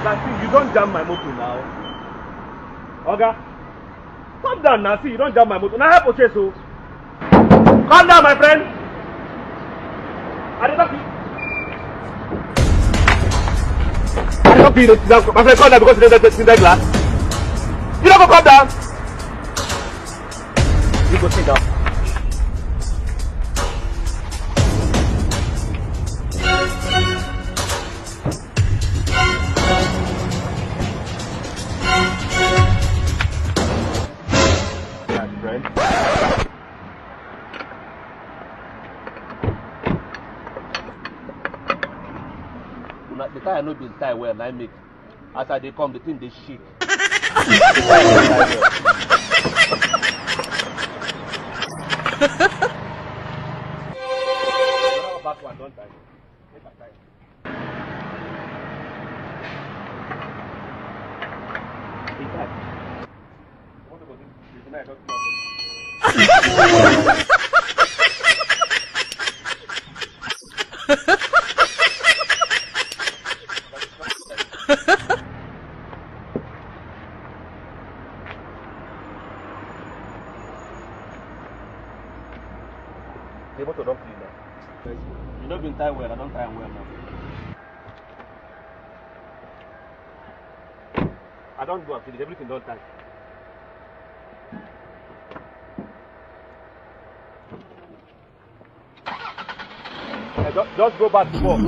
Oga, see, you don't jam my motor now. Oga, calm down now. See, you don't jam my motor. Now help chase so. Calm down, my friend. I don't feel my friend, calm down because you don't sit that glass. You don't go calm down. You go sit down. The tire no been tie well, I make. As they come, the thing they shake. Back one, don't tie. Make a tie. What about this? The motor don't clean now. You don't been tie well, I don't tie well now. I don't go and finish, everything don't tie. Just go back to work.